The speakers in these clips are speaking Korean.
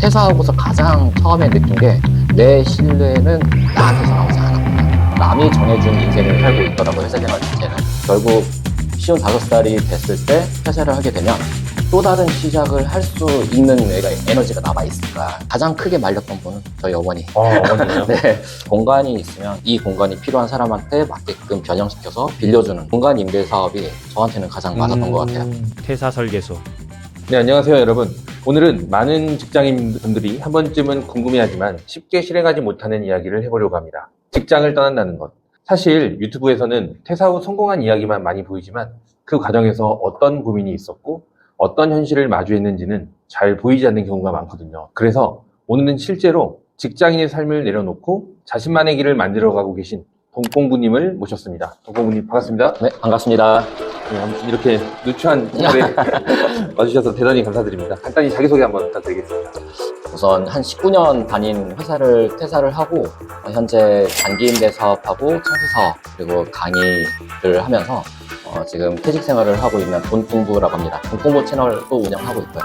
퇴사하고서 가장 처음에 느낀 게 내 신뢰는 나한테서 나오지 않았구나. 남이 정해준 인생을 살고 있더라고요, 회사 생활 자체는. 결국 55살이 됐을 때 퇴사를 하게 되면 또 다른 시작을 할 수 있는 에너지가 남아있을까. 가장 크게 말렸던 분은 저희 어머니. 어머니요? 네, 공간이 있으면 이 공간이 필요한 사람한테 맞게끔 변형시켜서 빌려주는 공간 임대 사업이 저한테는 가장 맞았던 것 같아요. 퇴사 설계소. 네, 안녕하세요, 여러분. 오늘은 많은 직장인분들이 한 번쯤은 궁금해하지만 쉽게 실행하지 못하는 이야기를 해보려고 합니다. 직장을 떠난다는 것. 사실 유튜브에서는 퇴사 후 성공한 이야기만 많이 보이지만 그 과정에서 어떤 고민이 있었고 어떤 현실을 마주했는지는 잘 보이지 않는 경우가 많거든요. 그래서 오늘은 실제로 직장인의 삶을 내려놓고 자신만의 길을 만들어가고 계신 동공부님을 모셨습니다. 동공부님 반갑습니다. 네, 반갑습니다. 네, 아무튼 이렇게 누추한 자리에 와주셔서 대단히 감사드립니다. 간단히 자기소개 한번 부탁드리겠습니다. 우선 한 19년 다닌 회사를 퇴사를 하고 현재 단기임대 사업하고 청소사업 그리고 강의를 하면서 지금 퇴직 생활을 하고 있는 돈공부라고 합니다. 돈공부 채널도 운영하고 있고요.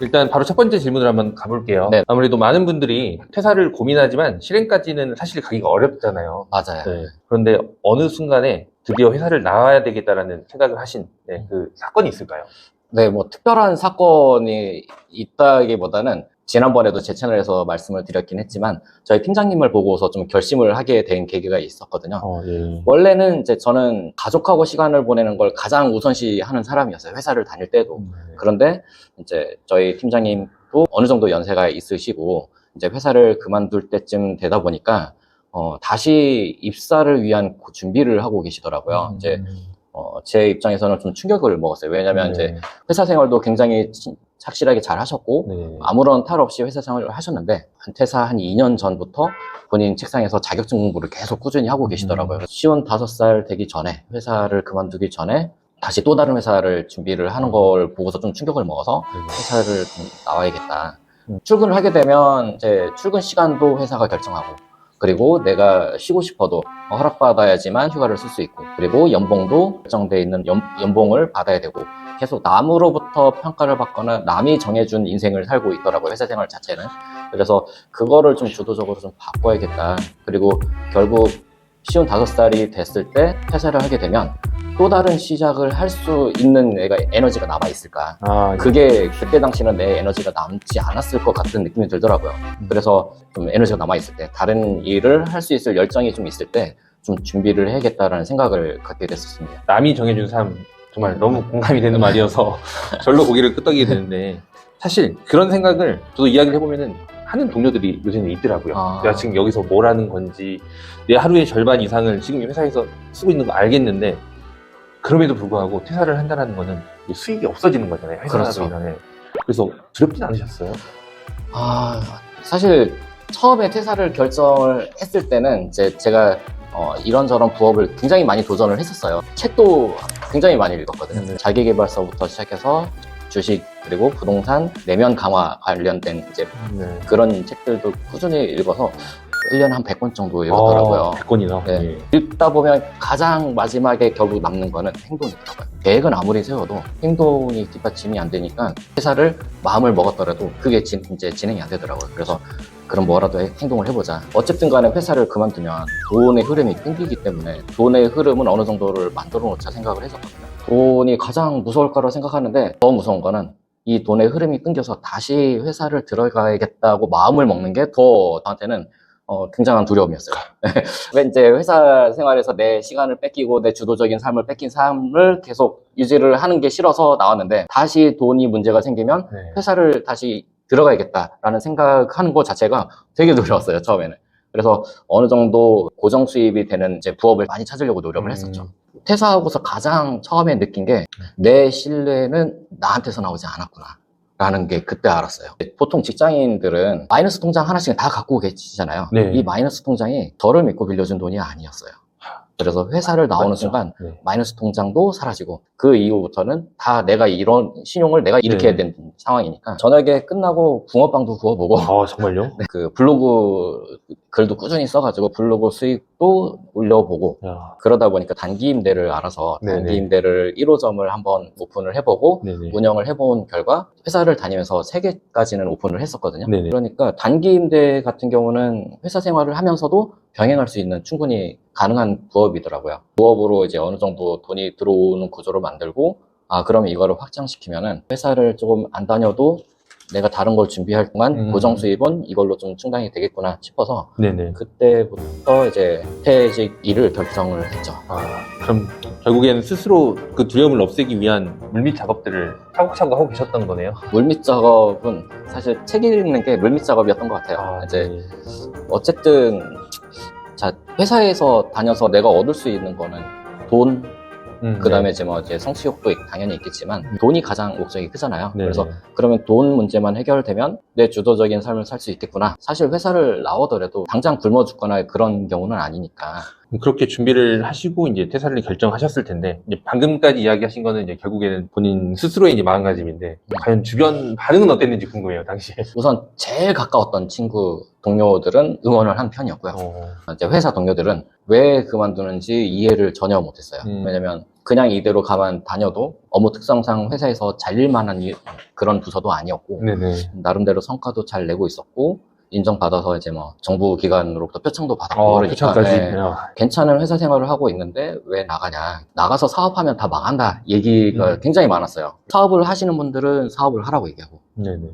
일단 바로 첫 번째 질문을 한번 가볼게요. 네. 아무래도 많은 분들이 퇴사를 고민하지만 실행까지는 사실 가기가 어렵잖아요. 맞아요. 네. 그런데 어느 순간에 드디어 회사를 나와야 되겠다라는 생각을 하신 그 사건이 있을까요? 네, 뭐 특별한 사건이 있다기보다는 지난번에도 제 채널에서 말씀을 드렸긴 했지만 저희 팀장님을 보고서 좀 결심을 하게 된 계기가 있었거든요. 예. 원래는 이제 저는 가족하고 시간을 보내는 걸 가장 우선시 하는 사람이었어요. 회사를 다닐 때도. 그런데 이제 저희 팀장님도 어느 정도 연세가 있으시고 이제 회사를 그만둘 때쯤 되다 보니까 다시 입사를 위한 준비를 하고 계시더라고요. 이제 제 입장에서는 좀 충격을 먹었어요. 왜냐면 이제 회사 생활도 굉장히 착실하게 잘 하셨고 아무런 탈 없이 회사 생활을 하셨는데 퇴사 한 2년 전부터 본인 책상에서 자격증 공부를 계속 꾸준히 하고 계시더라고요. 55살 되기 전에 회사를 그만두기 전에 다시 또 다른 회사를 준비를 하는 걸 보고서 좀 충격을 먹어서 회사를 좀 나와야겠다. 출근을 하게 되면 이제 출근 시간도 회사가 결정하고 그리고 내가 쉬고 싶어도 허락받아야지만 휴가를 쓸 수 있고 그리고 연봉도 결정되어 있는 연봉을 받아야 되고 계속 남으로부터 평가를 받거나 남이 정해준 인생을 살고 있더라고요, 회사 생활 자체는. 그래서 그거를 좀 주도적으로 좀 바꿔야겠다. 그리고 결국 55살이 됐을 때 퇴사를 하게 되면 또 다른 시작을 할 수 있는 에너지가 남아있을까. 그게 그때 당시는 내 에너지가 남지 않았을 것 같은 느낌이 들더라고요. 그래서 좀 에너지가 남아있을 때 다른 일을 할 수 있을 열정이 좀 있을 때 좀 준비를 해야겠다라는 생각을 갖게 됐었습니다. 남이 정해준 삶 정말 너무 공감이 되는 말이어서 절로 고개를 끄덕이게 되는데 사실 그런 생각을 저도 이야기를 해보면은 하는 동료들이 요새는 있더라고요. 내가 지금 여기서 뭘 하는 건지 내 하루의 절반 이상을 지금 이 회사에서 쓰고 있는 거 알겠는데 그럼에도 불구하고 퇴사를 한다는 거는 수익이 없어지는 거잖아요. 회사에서 인하네. 그래서 두렵진 않으셨어요? 사실 처음에 퇴사를 결정을 했을 때는 이제 제가 이런저런 부업을 굉장히 많이 도전을 했었어요. 책도 굉장히 많이 읽었거든요. 자기계발서부터 시작해서 주식 그리고 부동산 내면 강화 관련된 이제 그런 책들도 꾸준히 읽어서 1년에 한 100권 정도 읽었더라고요. 100권이나? 네. 읽다 보면 가장 마지막에 결국 남는 거는 행동이더라고요. 계획은 아무리 세워도 행동이 뒷받침이 안 되니까 회사를 마음을 먹었더라도 그게 이제 진행이 안 되더라고요. 그래서 그럼 뭐라도 행동을 해보자. 어쨌든 간에 회사를 그만두면 돈의 흐름이 끊기기 때문에 돈의 흐름은 어느 정도를 만들어 놓자 생각을 했었거든요. 돈이 가장 무서울 거라고 생각하는데 더 무서운 거는 이 돈의 흐름이 끊겨서 다시 회사를 들어가야겠다고 마음을 먹는 게 더 저한테는 굉장한 두려움이었어요. 왜 이제 회사 생활에서 내 시간을 뺏기고 내 주도적인 삶을 뺏긴 삶을 계속 유지를 하는 게 싫어서 나왔는데 다시 돈이 문제가 생기면 회사를 다시 들어가야겠다라는 생각하는 것 자체가 되게 두려웠어요, 처음에는. 그래서 어느 정도 고정 수입이 되는 이제 부업을 많이 찾으려고 노력을 했었죠. 퇴사하고서 가장 처음에 느낀 게 내 신뢰는 나한테서 나오지 않았구나 라는 게 그때 알았어요. 보통 직장인들은 마이너스 통장 하나씩 다 갖고 계시잖아요. 이 마이너스 통장이 저를 믿고 빌려준 돈이 아니었어요. 그래서 회사를 나오는 순간 마이너스 통장도 사라지고 그 이후부터는 다 내가 이런 신용을 내가 일으켜야 되는 상황이니까 저녁에 끝나고 붕어빵도 구워보고 정말요? 그 블로그 글도 꾸준히 써가지고 블로그 수익 또 올려보고 야. 그러다 보니까 단기 임대를 알아서 네네. 단기 임대를 1호점을 한번 오픈을 해보고 네네. 운영을 해본 결과 회사를 다니면서 3개까지는 오픈을 했었거든요. 네네. 그러니까 단기 임대 같은 경우는 회사 생활을 하면서도 병행할 수 있는 충분히 가능한 부업이더라고요. 부업으로 이제 어느 정도 돈이 들어오는 구조를 만들고 그러면 이거를 확장시키면은 회사를 조금 안 다녀도 내가 다른 걸 준비할 동안 고정 수입은 이걸로 좀 충당이 되겠구나 싶어서 네네. 그때부터 이제 퇴직일을 결정을 했죠. 그럼 결국에는 스스로 그 두려움을 없애기 위한 물밑 작업들을 차곡차곡 하고 계셨던 거네요. 물밑 작업은 사실 책 읽는 게 물밑 작업이었던 것 같아요. 이제 네. 어쨌든 회사에서 다녀서 내가 얻을 수 있는 거는 돈, 그다음에 이제 이제 성취욕도 당연히 있겠지만 돈이 가장 목적이 크잖아요. 네네. 그래서 그러면 돈 문제만 해결되면 내 주도적인 삶을 살 수 있겠구나. 사실 회사를 나오더라도 당장 굶어 죽거나 그런 경우는 아니니까. 그렇게 준비를 하시고 이제 퇴사를 결정하셨을 텐데, 이제 방금까지 이야기하신 거는 이제 결국에는 본인 스스로의 이제 마음가짐인데, 과연 주변 반응은 어땠는지 궁금해요, 당시에. 우선 제일 가까웠던 친구, 동료들은 응원을 한 편이었고요. 이제 회사 동료들은 왜 그만두는지 이해를 전혀 못했어요. 왜냐면 그냥 이대로 가만 다녀도 업무 특성상 회사에서 잘릴 만한 그런 부서도 아니었고, 네네. 나름대로 성과도 잘 내고 있었고, 인정받아서 이제 정부 기관으로부터 표창도 받았고 그러니까 표창까지. 괜찮은 회사 생활을 하고 있는데 왜 나가냐, 나가서 사업하면 다 망한다 얘기가 굉장히 많았어요. 사업을 하시는 분들은 사업을 하라고 얘기하고, 네네.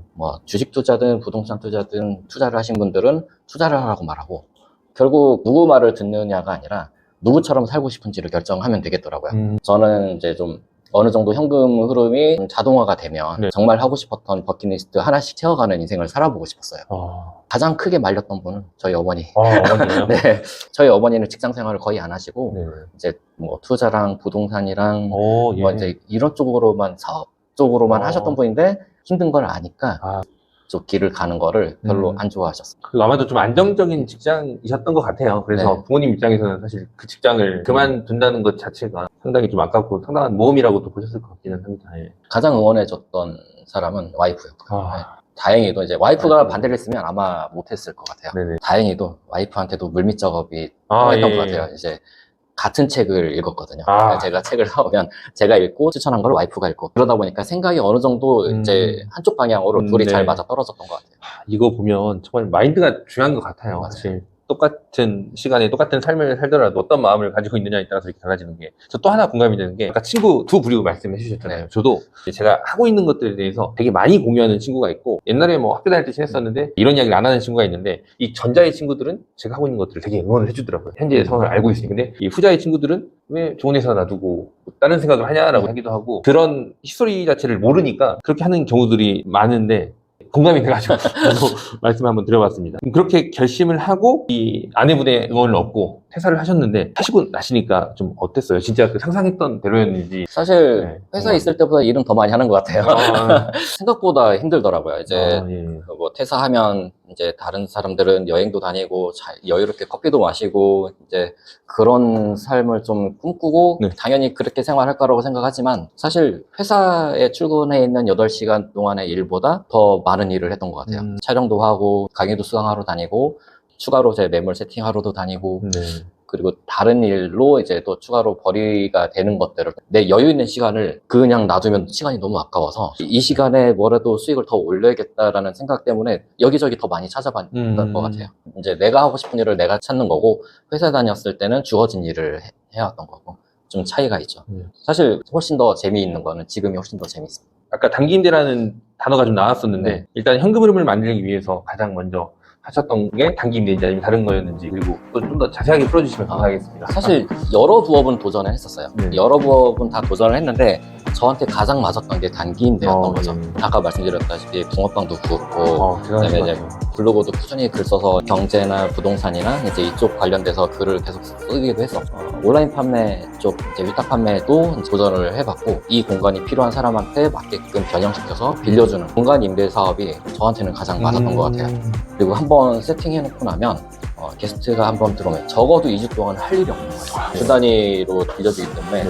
주식 투자든 부동산 투자든 투자를 하신 분들은 투자를 하라고 말하고, 결국 누구 말을 듣느냐가 아니라 누구처럼 살고 싶은지를 결정하면 되겠더라고요. 저는 이제 좀 어느 정도 현금 흐름이 좀 자동화가 되면 네. 정말 하고 싶었던 버킷리스트 하나씩 채워가는 인생을 살아보고 싶었어요. 가장 크게 말렸던 분은 저희 어머니. 어머니요? 네, 저희 어머니는 직장 생활을 거의 안 하시고 네. 이제 투자랑 부동산이랑 예. 이제 이런 쪽으로만 사업 쪽으로만 하셨던 분인데 힘든 걸 아니까 쪽 길을 가는 거를 별로 안 좋아하셨어요. 아마도 좀 안정적인 직장이셨던 것 같아요. 그래서 네. 부모님 입장에서는 사실 그 직장을 그만둔다는 것 자체가 상당히 좀 아깝고 상당한 모험이라고도 보셨을 것 같기는 합니다. 예. 가장 응원해줬던 사람은 와이프였고요. 네. 다행히도 이제 와이프가 반대를 했으면 아마 못했을 것 같아요. 네네. 다행히도 와이프한테도 물밑 작업이 통했던 것 같아요. 이제 같은 책을 읽었거든요. 제가 책을 사오면 제가 읽고 추천한 걸 와이프가 읽고, 그러다 보니까 생각이 어느 정도 이제 한쪽 방향으로 둘이 잘 맞아 떨어졌던 것 같아요. 이거 보면 정말 마인드가 중요한 것 같아요. 맞아요. 사실 똑같은 시간에 똑같은 삶을 살더라도 어떤 마음을 가지고 있느냐에 따라서 이렇게 달라지는 게, 저 또 하나 공감이 되는 게, 아까 친구 두 부류 말씀해 주셨잖아요. 네. 저도 제가 하고 있는 것들에 대해서 되게 많이 공유하는 친구가 있고, 옛날에 학교 다닐 때 친했었는데 이런 이야기를 안 하는 친구가 있는데, 이 전자의 친구들은 제가 하고 있는 것들을 되게 응원을 해주더라고요. 현재의 상황을 알고 있으니. 근데 이 후자의 친구들은 왜 좋은 회사 놔두고 다른 생각을 하냐라고 하기도 하고, 그런 히스토리 자체를 모르니까 그렇게 하는 경우들이 많은데, 공감이 돼가지고 저도 말씀 한번 드려봤습니다. 그렇게 결심을 하고 이 아내분의 응원을 얻고 퇴사를 하셨는데, 하시고 나시니까 좀 어땠어요? 진짜 그 상상했던 대로였는지. 사실 회사에 있을 때보다 일은 더 많이 하는 것 같아요. 생각보다 힘들더라고요. 이제 퇴사하면 이제 다른 사람들은 여행도 다니고 여유롭게 커피도 마시고 이제 그런 삶을 좀 꿈꾸고 당연히 그렇게 생활할 거라고 생각하지만, 사실 회사에 출근해 있는 8시간 동안의 일보다 더 많은 일을 했던 것 같아요. 촬영도 하고 강의도 수강하러 다니고 추가로 제 매물 세팅하러도 다니고, 그리고 다른 일로 이제 또 추가로 벌이가 되는 것들을, 내 여유 있는 시간을 그냥 놔두면 시간이 너무 아까워서 이 시간에 뭐라도 수익을 더 올려야겠다라는 생각 때문에 여기저기 더 많이 찾아봤던 것 같아요. 이제 내가 하고 싶은 일을 내가 찾는 거고, 회사 다녔을 때는 주어진 일을 해왔던 거고 좀 차이가 있죠. 사실 훨씬 더 재미있는 거는 지금이 훨씬 더 재밌습니다. 아까 단기 임대라는 단어가 좀 나왔었는데, 일단 현금 흐름을 만들기 위해서 가장 먼저 하셨던 게 단기 임대인지 아니면 다른 거였는지, 그리고 또 좀 더 자세하게 풀어주시면 감사하겠습니다. 사실 여러 부업은 도전을 했었어요. 여러 부업은 다 도전을 했는데 저한테 가장 맞았던 게 단기 임대였던 거죠. 아까 말씀드렸다시피 붕어빵도 굽고, 그다음에 이제 블로그도 꾸준히 글 써서 경제나 부동산이나 이제 이쪽 관련돼서 글을 계속 쓰기도 했었고, 온라인 판매 쪽 이제 위탁 판매도 도전을 해봤고, 이 공간이 필요한 사람한테 맞게끔 변형시켜서 빌려주는 공간 임대 사업이 저한테는 가장 맞았던 것 같아요. 그리고 한번 세팅해놓고 나면 게스트가 한번 들어오면 적어도 2주 동안 할 일이 없는 거예요. 주 단위로 빌려주기 때문에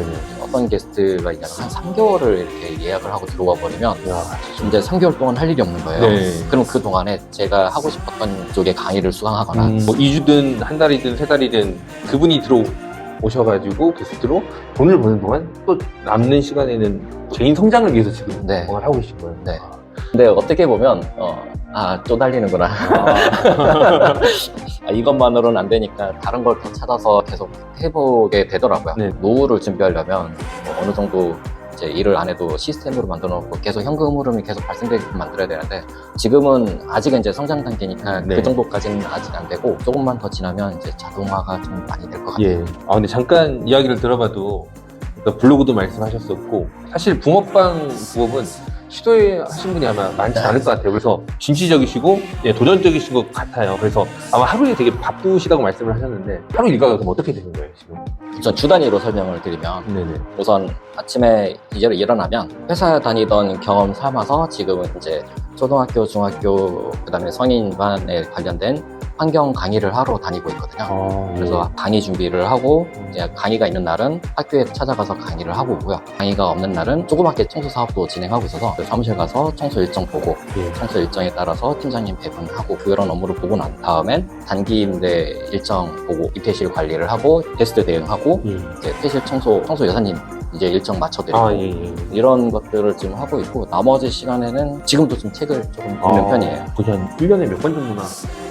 어떤 게스트가 있냐면 한 3개월을 이렇게 예약을 하고 들어와 버리면 야, 이제 3개월 동안 할 일이 없는 거예요. 네. 그럼 그 동안에 제가 하고 싶었던 쪽의 강의를 수강하거나 뭐 2주든 한 달이든 세 달이든 그분이 들어오셔가지고 게스트로 돈을 버는 동안 또 남는 시간에는 개인 성장을 위해서 지금 네. 뭔가를 하고 계신 거예요. 네. 근데 어떻게 보면 쪼달리는구나. 이것만으로는 안 되니까 다른 걸 더 찾아서 계속 해보게 되더라고요. 네. 노후를 준비하려면 어느 정도 이제 일을 안 해도 시스템으로 만들어 놓고 계속 현금 흐름이 계속 발생되게끔 만들어야 되는데 지금은 아직은 이제 성장 단계니까 네. 그 정도까지는 아직 안 되고 조금만 더 지나면 이제 자동화가 좀 많이 될 것 같아요. 예. 근데 잠깐 이야기를 들어봐도 그러니까 블로그도 말씀하셨었고 사실 붕어빵 부업은 시도하신 분이 아마 많지 네. 않을 것 같아요. 그래서 진취적이시고 도전적이신 것 같아요. 그래서 아마 하루에 되게 바쁘시다고 말씀을 하셨는데 하루 일과가 그럼 어떻게 되는 거예요 지금? 우선 주 단위로 설명을 드리면 네네. 우선 아침에 이제 일어나면 회사 다니던 경험 삼아서 지금은 이제 초등학교, 중학교, 그다음에 성인반에 관련된 환경 강의를 하러 다니고 있거든요. 그래서 강의 준비를 하고 이제 강의가 있는 날은 학교에 찾아가서 강의를 하고 오고요. 강의가 없는 날은 조그맣게 청소 사업도 진행하고 있어서 사무실 가서 청소 일정 보고 예. 청소 일정에 따라서 팀장님 배분하고 그런 업무를 보고 난 다음엔 단기 임대 일정 보고 입퇴실 관리를 하고 게스트 대응하고 예. 이제 퇴실 청소 여사님 이제 일정 맞춰드리고 예. 이런 것들을 지금 하고 있고 나머지 시간에는 지금도 좀 책을 조금 읽는 편이에요. 거의 한 1년에 몇 번 정도나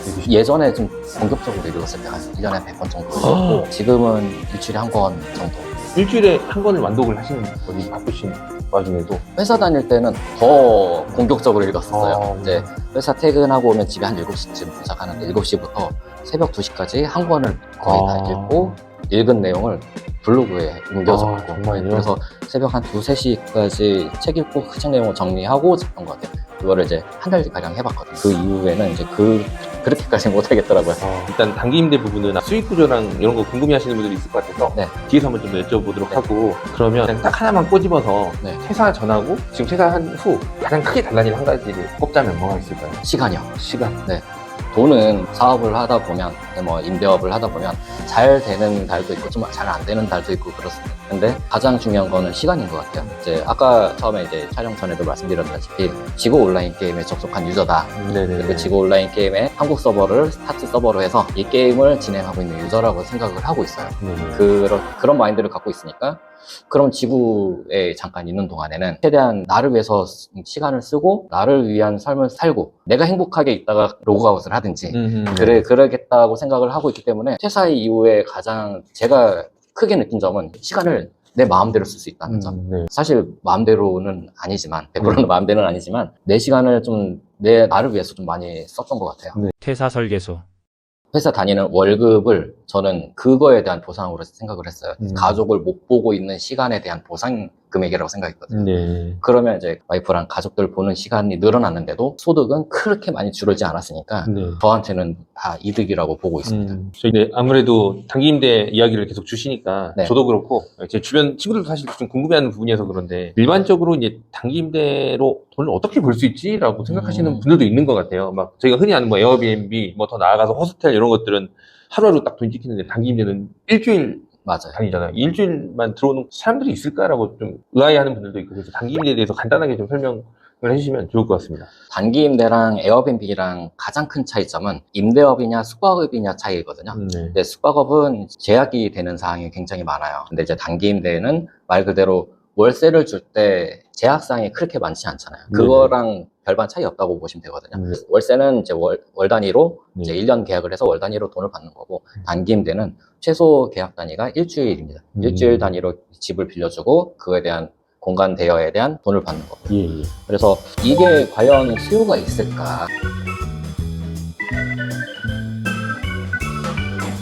읽으시죠? 예전에 좀 본격적으로 읽었을 때 한 1년에 100번 정도 읽었고 지금은 일주일에 한 권 정도. 일주일에 한 권을 완독을 하시는 거지 바쁘신 와중에도. 회사 다닐 때는 더 본격적으로 읽었었어요. 아, 이제 회사 퇴근하고 오면 집에 한 7시쯤 도착하는데 7시부터 새벽 2시까지 한 권을 거의 다 읽고 읽은 내용을 블로그에 옮겨서 정말요? 그래서 새벽 한 2, 3시까지 책 읽고 그 책 내용을 정리하고 했던 것 같아요. 그거를 이제 한 달가량 해봤거든요. 그 이후에는 이제 그렇게까지 못하겠더라고요. 일단 단기 임대 부분은 수익 구조랑 이런 거 궁금해 하시는 분들이 있을 것 같아서 네. 뒤에서 한번 좀 여쭤보도록 네. 하고 그러면 그냥 딱 하나만 꼬집어서 네. 퇴사 전하고 지금 퇴사한 후 가장 크게 달라진 한 가지를 꼽자면 뭐가 있을까요? 시간이요. 시간. 돈은 사업을 하다 보면, 뭐 임대업을 하다 보면 잘 되는 달도 있고 좀 잘 안 되는 달도 있고 그렇습니다. 근데 가장 중요한 거는 시간인 것 같아요. 이제 아까 처음에 이제 촬영 전에도 말씀드렸다시피 지구 온라인 게임에 접속한 유저다. 네네. 그 지구 온라인 게임의 한국 서버를 스타트 서버로 해서 이 게임을 진행하고 있는 유저라고 생각을 하고 있어요. 네네. 그런 마인드를 갖고 있으니까 그럼 지구에 잠깐 있는 동안에는 최대한 나를 위해서 시간을 쓰고 나를 위한 삶을 살고 내가 행복하게 있다가 로그아웃을 하든지 그러겠다고 생각을 하고 있기 때문에 퇴사 이후에 가장 제가 크게 느낀 점은 시간을 내 마음대로 쓸 수 있다는 점. 네. 사실 마음대로는 아니지만 100%는 마음대로는 아니지만 내 시간을 좀 나를 위해서 좀 많이 썼던 것 같아요. 퇴사 설계소. 회사 다니는 월급을 저는 그거에 대한 보상으로 생각을 했어요. 가족을 못 보고 있는 시간에 대한 보상 금액이라고 생각했거든요. 네. 그러면 이제 와이프랑 가족들 보는 시간이 늘어났는데도 소득은 그렇게 많이 줄지 않았으니까 네. 저한테는 다 이득이라고 보고 있습니다. 저희 아무래도 단기 임대 이야기를 계속 주시니까 네. 저도 그렇고 제 주변 친구들도 사실 좀 궁금해하는 부분이어서 그런데 일반적으로 이제 단기 임대로 돈을 어떻게 벌 수 있지라고 생각하시는 분들도 있는 것 같아요. 막 저희가 흔히 아는 뭐 에어비앤비, 뭐 더 나아가서 호스텔 이런 것들은 하루하루 딱 돈 찍히는데 단기 임대는 일주일 맞아요. 단위잖아요. 일주일만 들어오는 사람들이 있을까라고 좀 의아해하는 분들도 있고 그래서 단기 임대에 대해서 간단하게 좀 설명을 해주시면 좋을 것 같습니다. 단기 임대랑 에어비앤비랑 가장 큰 차이점은 임대업이냐 숙박업이냐 차이거든요. 근데 숙박업은 제약이 되는 사항이 굉장히 많아요. 근데 이제 단기 임대는 말 그대로 월세를 줄 때 제약사항이 그렇게 많지 않잖아요. 그거랑 별반 차이 없다고 보시면 되거든요. 월세는 이제 월 단위로 이제 1년 계약을 해서 월 단위로 돈을 받는 거고 단기 임대는 최소 계약 단위가 일주일입니다. 일주일 단위로 집을 빌려주고 그거에 대한 공간 대여에 대한 돈을 받는 거고요. 예. 그래서 이게 과연 수요가 있을까?